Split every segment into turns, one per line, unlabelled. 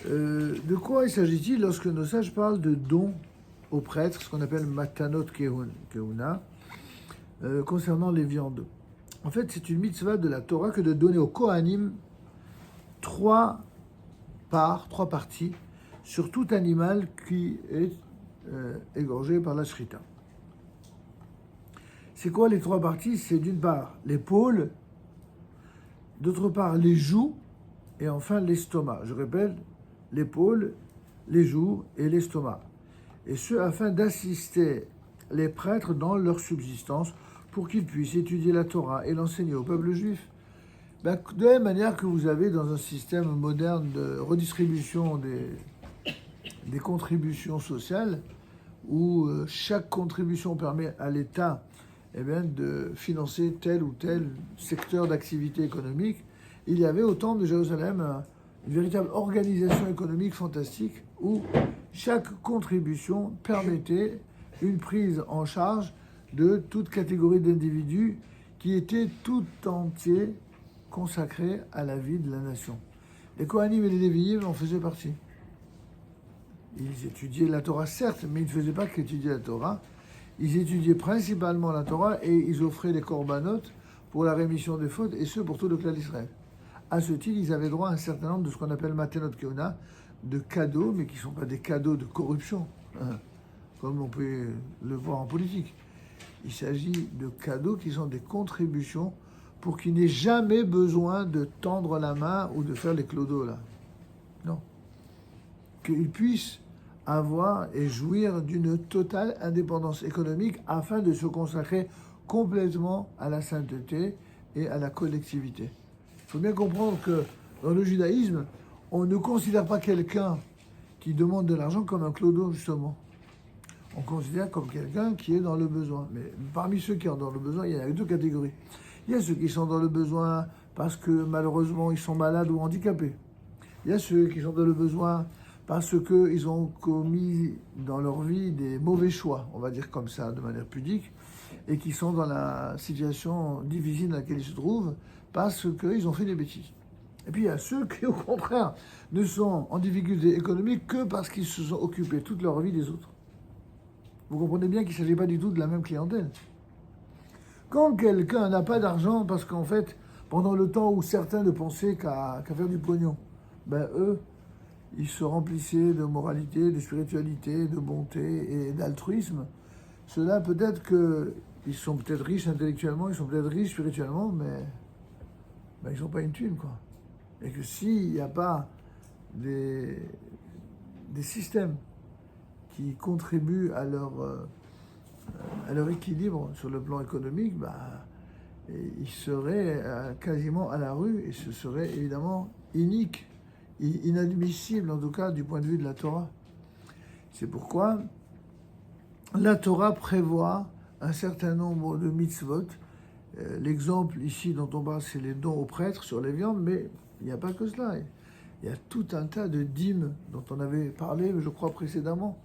De quoi il s'agit-il lorsque nos sages parlent de dons aux prêtres, ce qu'on appelle matanot keuna, concernant les viandes? En fait, c'est une mitzvah de la Torah que de donner aux Kohanim trois parties sur tout animal qui est égorgé par la shrita. C'est quoi les trois parties? C'est d'une part l'épaule, d'autre part les joues et enfin l'estomac. Je répète, l'épaule, les joues et l'estomac. Et ce, afin d'assister les prêtres dans leur subsistance pour qu'ils puissent étudier la Torah et l'enseigner au peuple juif. De la même manière que vous avez dans un système moderne de redistribution des contributions sociales, où chaque contribution permet à l'État de financer tel ou tel secteur d'activité économique, il y avait au temple de Jérusalem une véritable organisation économique fantastique où chaque contribution permettait une prise en charge de toute catégorie d'individus qui étaient tout entiers consacrés à la vie de la nation. Les Kohanim et les Lévi'im en faisaient partie. Ils étudiaient la Torah, certes, mais ils ne faisaient pas qu'étudier la Torah. Ils étudiaient principalement la Torah et ils offraient des corbanotes pour la rémission des fautes, et ce pour tout le clan d'Israël. À ce titre, ils avaient droit à un certain nombre de ce qu'on appelle matanot keuna, de cadeaux, mais qui ne sont pas des cadeaux de corruption, comme on peut le voir en politique. Il s'agit de cadeaux qui sont des contributions pour qu'il n'ait jamais besoin de tendre la main ou de faire les clodos là. Non. Qu'il puisse avoir et jouir d'une totale indépendance économique afin de se consacrer complètement à la sainteté et à la collectivité. Il faut bien comprendre que dans le judaïsme, on ne considère pas quelqu'un qui demande de l'argent comme un clodo, justement. On considère comme quelqu'un qui est dans le besoin. Mais parmi ceux qui sont dans le besoin, il y a deux catégories. Il y a ceux qui sont dans le besoin parce que malheureusement ils sont malades ou handicapés. Il y a ceux qui sont dans le besoin parce qu'ils ont commis dans leur vie des mauvais choix, on va dire comme ça, de manière pudique, et qui sont dans la situation difficile dans laquelle ils se trouvent parce qu'ils ont fait des bêtises. Et puis il y a ceux qui, au contraire, ne sont en difficulté économique que parce qu'ils se sont occupés toute leur vie des autres. Vous comprenez bien qu'il ne s'agit pas du tout de la même clientèle. Quand quelqu'un n'a pas d'argent, parce qu'en fait, pendant le temps où certains ne pensaient qu'à faire du pognon, eux, ils se remplissaient de moralité, de spiritualité, de bonté et d'altruisme. Ceux-là, peut-être qu'ils sont peut-être riches intellectuellement, ils sont peut-être riches spirituellement, mais ils n'ont pas une thune, quoi. Et que s'il n'y a pas des systèmes qui contribuent à leur équilibre sur le plan économique, ils seraient quasiment à la rue, et ce serait évidemment inique, inadmissible en tout cas du point de vue de la Torah. C'est pourquoi la Torah prévoit un certain nombre de mitzvot. L'exemple ici dont on parle, c'est les dons aux prêtres sur les viandes, mais il n'y a pas que cela. Il y a tout un tas de dîmes dont on avait parlé, je crois, précédemment.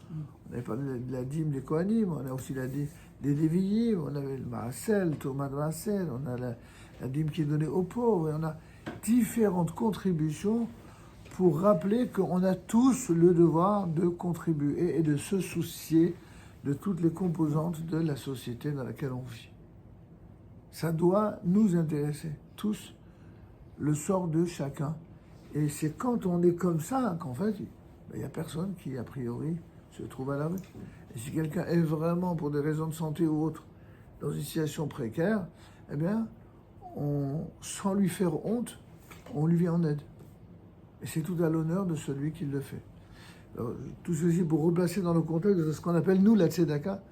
On avait parlé de la dîme des Kohanim, on a aussi la dîme des Lévi'im, on avait le Maasel, le Thomas de Maasel, on a la dîme qui est donnée aux pauvres, et on a différentes contributions pour rappeler qu'on a tous le devoir de contribuer et de se soucier de toutes les composantes de la société dans laquelle on vit. Ça doit nous intéresser, tous, le sort de chacun. Et c'est quand on est comme ça qu'en fait, il n'y a personne qui, a priori, se trouve à la rue. Et si quelqu'un est vraiment, pour des raisons de santé ou autres, dans une situation précaire, sans lui faire honte, on lui vient en aide. Et c'est tout à l'honneur de celui qui le fait. Alors, tout ceci pour replacer dans le contexte de ce qu'on appelle, nous, la tzedaka.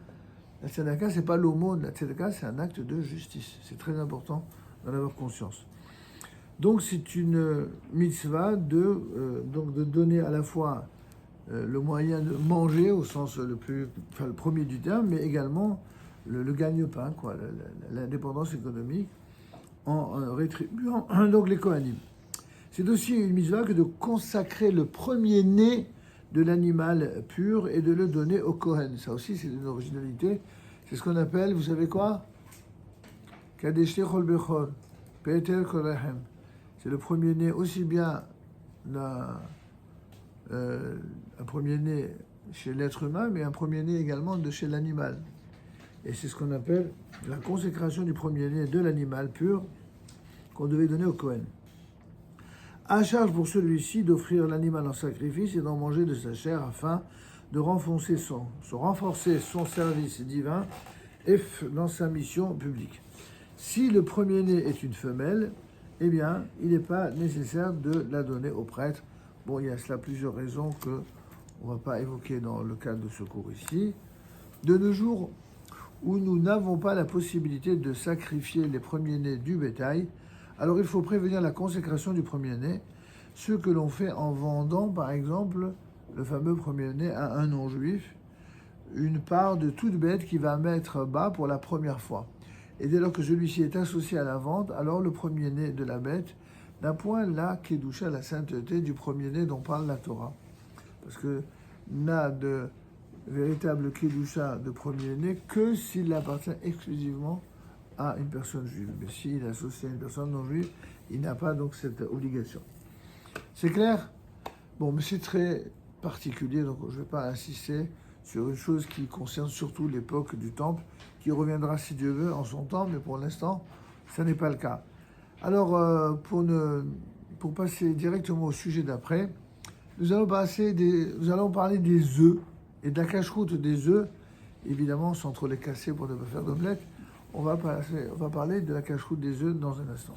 La tzedaka, ce n'est pas l'aumône. La tzedaka, c'est un acte de justice. C'est très important d'en avoir conscience. Donc, c'est une mitzvah de donner à la fois le moyen de manger, au sens le premier du terme, mais également le gagne-pain, quoi, l'indépendance économique, en rétribuant donc les Kohanim. C'est aussi une mitzvah que de consacrer le premier-né de l'animal pur et de le donner au Kohen. Ça aussi, c'est une originalité. C'est ce qu'on appelle, vous savez quoi? Kadesh Chol Bechol, Peter Kolehem. C'est le premier-né aussi bien un premier-né chez l'être humain, mais un premier-né également de chez l'animal. Et c'est ce qu'on appelle la consécration du premier-né de l'animal pur qu'on devait donner au Cohen. À charge pour celui-ci d'offrir l'animal en sacrifice et d'en manger de sa chair afin de renforcer son service divin et dans sa mission publique. Si le premier-né est une femelle, eh bien, il n'est pas nécessaire de la donner au prêtre. Bon, il y a cela plusieurs raisons que on ne va pas évoquer dans le cadre de ce cours ici. De nos jours, où nous n'avons pas la possibilité de sacrifier les premiers-nés du bétail, alors il faut prévenir la consécration du premier-né, ce que l'on fait en vendant, par exemple, le fameux premier-né à un non-juif, une part de toute bête qui va mettre bas pour la première fois. Et dès lors que celui-ci est associé à la vente, alors le premier-né de la bête n'a point la kedusha, la sainteté du premier-né dont parle la Torah. Parce que n'a de véritable kedusha de premier-né que s'il appartient exclusivement à une personne juive. Mais s'il est associé à une personne non juive, il n'a pas donc cette obligation. C'est clair? Bon, mais c'est très particulier, donc je ne vais pas insister sur une chose qui concerne surtout l'époque du Temple, qui reviendra, si Dieu veut, en son temps, mais pour l'instant, ce n'est pas le cas. Alors, pour passer directement au sujet d'après, nous allons parler des œufs et de la cache-route des œufs, évidemment sans trop les casser pour ne pas faire d'omelette. On va parler de la cache-route des œufs dans un instant.